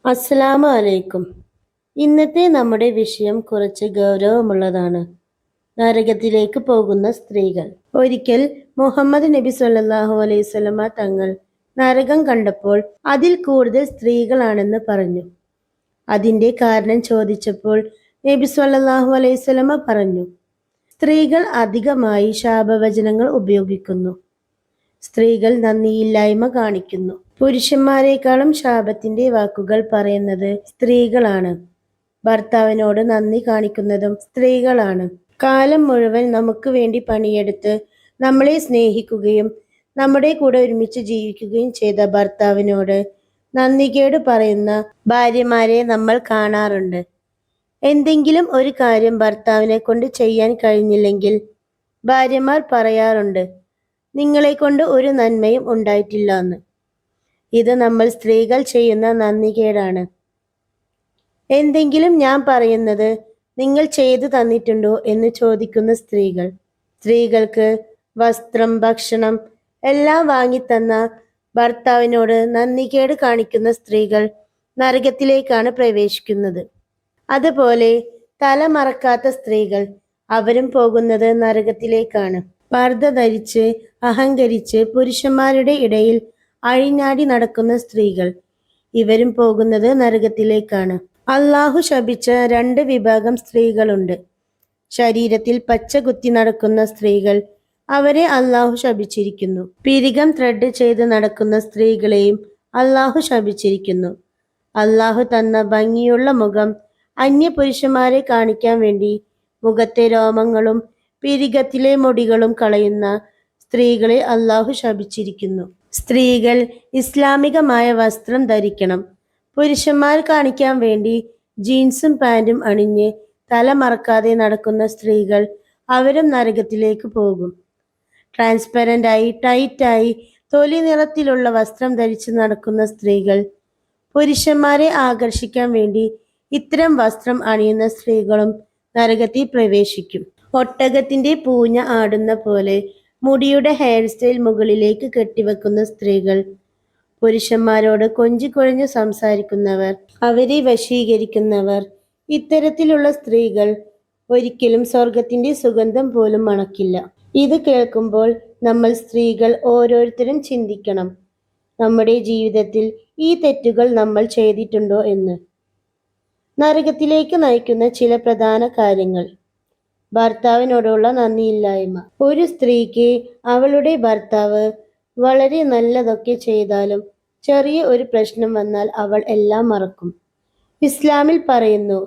അസ്സലാമു അലൈക്കും. ഇന്നത്തെ നമ്മുടെ വിഷയം കുറച്ച് ഗൗരവമുള്ളതാണ്. നരകത്തിലേക്ക് പോകുന്ന സ്ത്രീകൾ. ഒരിക്കൽ മുഹമ്മദ് നബി സല്ലല്ലാഹു അലൈഹി വസല്ലമ തങ്ങൾ നരകം കണ്ടപ്പോൾ അതിൽ കൂടുതൽ സ്ത്രീകളാണെന്ന് പറഞ്ഞു. അതിന്റെ കാരണം ചോദിച്ചപ്പോൾ നബി സല്ലല്ലാഹു അലൈഹി വസല്ലമ പറഞ്ഞു, സ്ത്രീകൾ അധികമായി ശാപവചനങ്ങൾ ഉപയോഗിക്കുന്നു. സ്ത്രീകൾ നന്ദിയില്ലായ്മ കാണിക്കുന്നു. പുരുഷന്മാരെക്കാളും ശാപത്തിന്റെ വാക്കുകൾ പറയുന്നത് സ്ത്രീകളാണ്. ഭർത്താവിനോട് നന്ദി കാണിക്കുന്നതും സ്ത്രീകളാണ്. കാലം മുഴുവൻ നമുക്ക് വേണ്ടി പണിയെടുത്ത് നമ്മളെ സ്നേഹിക്കുകയും നമ്മുടെ കൂടെ ഒരുമിച്ച് ജീവിക്കുകയും ചെയ്ത ഭർത്താവിനോട് നന്ദികേട് പറയുന്ന ഭാര്യമാരെ നമ്മൾ കാണാറുണ്ട്. എന്തെങ്കിലും ഒരു കാര്യം ഭർത്താവിനെ കൊണ്ട് ചെയ്യാൻ കഴിഞ്ഞില്ലെങ്കിൽ ഭാര്യമാർ പറയാറുണ്ട്, നിങ്ങളെ കൊണ്ട് ഒരു നന്മയും ഉണ്ടായിട്ടില്ല എന്ന്. ഇത് നമ്മൾ സ്ത്രീകൾ ചെയ്യുന്ന നന്ദികേടാണ്. എന്തെങ്കിലും ഞാൻ പറയുന്നത് നിങ്ങൾ ചെയ്തു തന്നിട്ടുണ്ടോ എന്ന് ചോദിക്കുന്ന സ്ത്രീകൾ. സ്ത്രീകൾക്ക് വസ്ത്രം, ഭക്ഷണം എല്ലാം വാങ്ങിത്തന്ന ഭർത്താവിനോട് നന്ദികേട് കാണിക്കുന്ന സ്ത്രീകൾ നരകത്തിലേക്കാണ് പ്രവേശിക്കുന്നത്. അതുപോലെ തല മറക്കാത്ത സ്ത്രീകൾ, അവരും പോകുന്നത് നരകത്തിലേക്കാണ്. പർദ്ദ ധരിച്ച് അഹങ്കരിച്ച് പുരുഷന്മാരുടെ ഇടയിൽ അഴിഞ്ഞാടി നടക്കുന്ന സ്ത്രീകൾ, ഇവരും പോകുന്നത് നരകത്തിലേക്കാണ്. അള്ളാഹു ശപിച്ച 2 വിഭാഗം സ്ത്രീകളുണ്ട്. ശരീരത്തിൽ പച്ച കുത്തി നടക്കുന്ന സ്ത്രീകൾ, അവരെ അള്ളാഹു ശപിച്ചിരിക്കുന്നു. പിരികം ത്രെഡ് ചെയ്ത് നടക്കുന്ന സ്ത്രീകളെയും അള്ളാഹു ശപിച്ചിരിക്കുന്നു. അള്ളാഹു തന്ന ഭംഗിയുള്ള മുഖം അന്യ പുരുഷന്മാരെ കാണിക്കാൻ വേണ്ടി മുഖത്തെ രോമങ്ങളും പിരികത്തിലെ മുടികളും കളയുന്ന സ്ത്രീകളെ അള്ളാഹു ശപിച്ചിരിക്കുന്നു. സ്ത്രീകൾ ഇസ്ലാമികമായ വസ്ത്രം ധരിക്കണം. പുരുഷന്മാർ കാണിക്കാൻ വേണ്ടി ജീൻസും പാൻറ്റും അണിഞ്ഞ് തല മറക്കാതെ നടക്കുന്ന സ്ത്രീകൾ, അവരും നരകത്തിലേക്ക് പോകും. ട്രാൻസ്പെറൻ്റായി ടൈറ്റായി തൊലി നിറത്തിലുള്ള വസ്ത്രം ധരിച്ച് നടക്കുന്ന സ്ത്രീകൾ, പുരുഷന്മാരെ ആകർഷിക്കാൻ വേണ്ടി ഇത്തരം വസ്ത്രം അണിയുന്ന സ്ത്രീകളും നരകത്തിൽ പ്രവേശിക്കും. ഒട്ടകത്തിന്റെ പൂഞ്ഞ ആടുന്ന പോലെ മുടിയുടെ ഹെയർ സ്റ്റൈൽ മുകളിലേക്ക് കെട്ടിവെക്കുന്ന സ്ത്രീകൾ, പുരുഷന്മാരോട് കൊഞ്ചിക്കൊഴഞ്ഞു സംസാരിക്കുന്നവർ, അവരെ വശീകരിക്കുന്നവർ, ഇത്തരത്തിലുള്ള സ്ത്രീകൾ ഒരിക്കലും സ്വർഗത്തിന്റെ സുഗന്ധം പോലും മണക്കില്ല. ഇത് കേൾക്കുമ്പോൾ നമ്മൾ സ്ത്രീകൾ ഓരോരുത്തരും ചിന്തിക്കണം, നമ്മുടെ ജീവിതത്തിൽ ഈ തെറ്റുകൾ നമ്മൾ ചെയ്തിട്ടുണ്ടോ എന്ന്. നരകത്തിലേക്ക് നയിക്കുന്ന ചില പ്രധാന കാര്യങ്ങൾ. ഭർത്താവിനോടുള്ള നന്ദിയില്ലായ്മ. ഒരു സ്ത്രീക്ക് അവളുടെ ഭർത്താവ് വളരെ നല്ലതൊക്കെ ചെയ്താലും ചെറിയ ഒരു പ്രശ്നം വന്നാൽ അവൾ എല്ലാം മറക്കും. ഇസ്ലാമിൽ പറയുന്നു,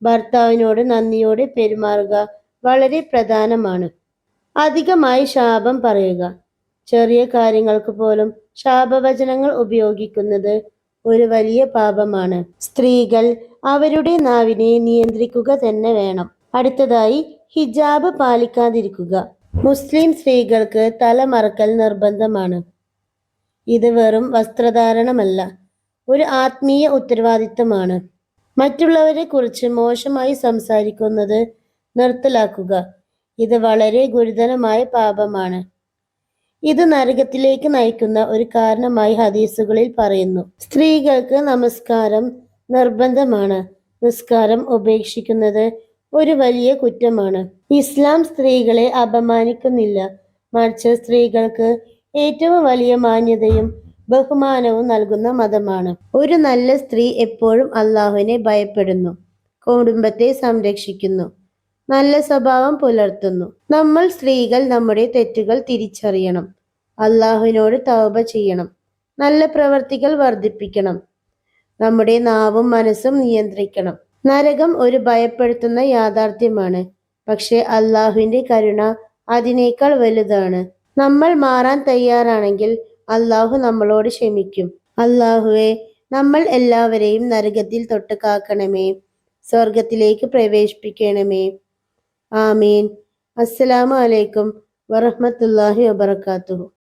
ഭർത്താവിനോട് നന്ദിയോടെ പെരുമാറുക വളരെ പ്രധാനമാണ്. അധികമായി ശാപം പറയുക. ചെറിയ കാര്യങ്ങൾക്ക് പോലും ശാപവചനങ്ങൾ ഉപയോഗിക്കുന്നത് ഒരു വലിയ പാപമാണ്. സ്ത്രീകൾ അവരുടെ നാവിനെ നിയന്ത്രിക്കുക തന്നെ വേണം. അടുത്തതായി, ഹിജാബ് പാലിക്കാതിരിക്കുക. മുസ്ലിം സ്ത്രീകൾക്ക് തല മറക്കൽ നിർബന്ധമാണ്. ഇത് വെറും വസ്ത്രധാരണമല്ല, ഒരു ആത്മീയ ഉത്തരവാദിത്തമാണ്. മറ്റുള്ളവരെ കുറിച്ച് മോശമായി സംസാരിക്കുന്നത് നിർത്തലാക്കുക. ഇത് വളരെ ഗുരുതരമായ പാപമാണ്. ഇത് നരകത്തിലേക്ക് നയിക്കുന്ന ഒരു കാരണമായി ഹദീസുകളിൽ പറയുന്നു. സ്ത്രീകൾക്ക് നമസ്കാരം നിർബന്ധമാണ്. നിസ്കാരം ഉപേക്ഷിക്കുന്നത് ഒരു വലിയ കുറ്റമാണ്. ഇസ്ലാം സ്ത്രീകളെ അപമാനിക്കുന്നില്ല, മറിച്ച് സ്ത്രീകൾക്ക് ഏറ്റവും വലിയ മാന്യതയും ബഹുമാനവും നൽകുന്ന മതമാണ്. ഒരു നല്ല സ്ത്രീ എപ്പോഴും അള്ളാഹുവിനെ ഭയപ്പെടുന്നു, കുടുംബത്തെ സംരക്ഷിക്കുന്നു, നല്ല സ്വഭാവം പുലർത്തുന്നു. നമ്മൾ സ്ത്രീകൾ നമ്മുടെ തെറ്റുകൾ തിരിച്ചറിയണം, അള്ളാഹുവിനോട് തൗബ ചെയ്യണം, നല്ല പ്രവർത്തികൾ വർദ്ധിപ്പിക്കണം, നമ്മുടെ നാവും മനസ്സും നിയന്ത്രിക്കണം. നരകം ഒരു ഭയപ്പെടുത്തുന്ന യാഥാർത്ഥ്യമാണ്, പക്ഷെ അള്ളാഹുവിന്റെ കരുണ അതിനേക്കാൾ വലുതാണ്. നമ്മൾ മാറാൻ തയ്യാറാണെങ്കിൽ അള്ളാഹു നമ്മളോട് ക്ഷമിക്കും. അള്ളാഹുവെ, നമ്മൾ എല്ലാവരെയും നരകത്തിൽ തൊട്ട് കാക്കണമേ, സ്വർഗത്തിലേക്ക് പ്രവേശിപ്പിക്കണമേ. ആമീൻ. അസ്സലാമു അലൈക്കും വറഹ്മത്തുള്ളാഹി വബറകാതുഹു.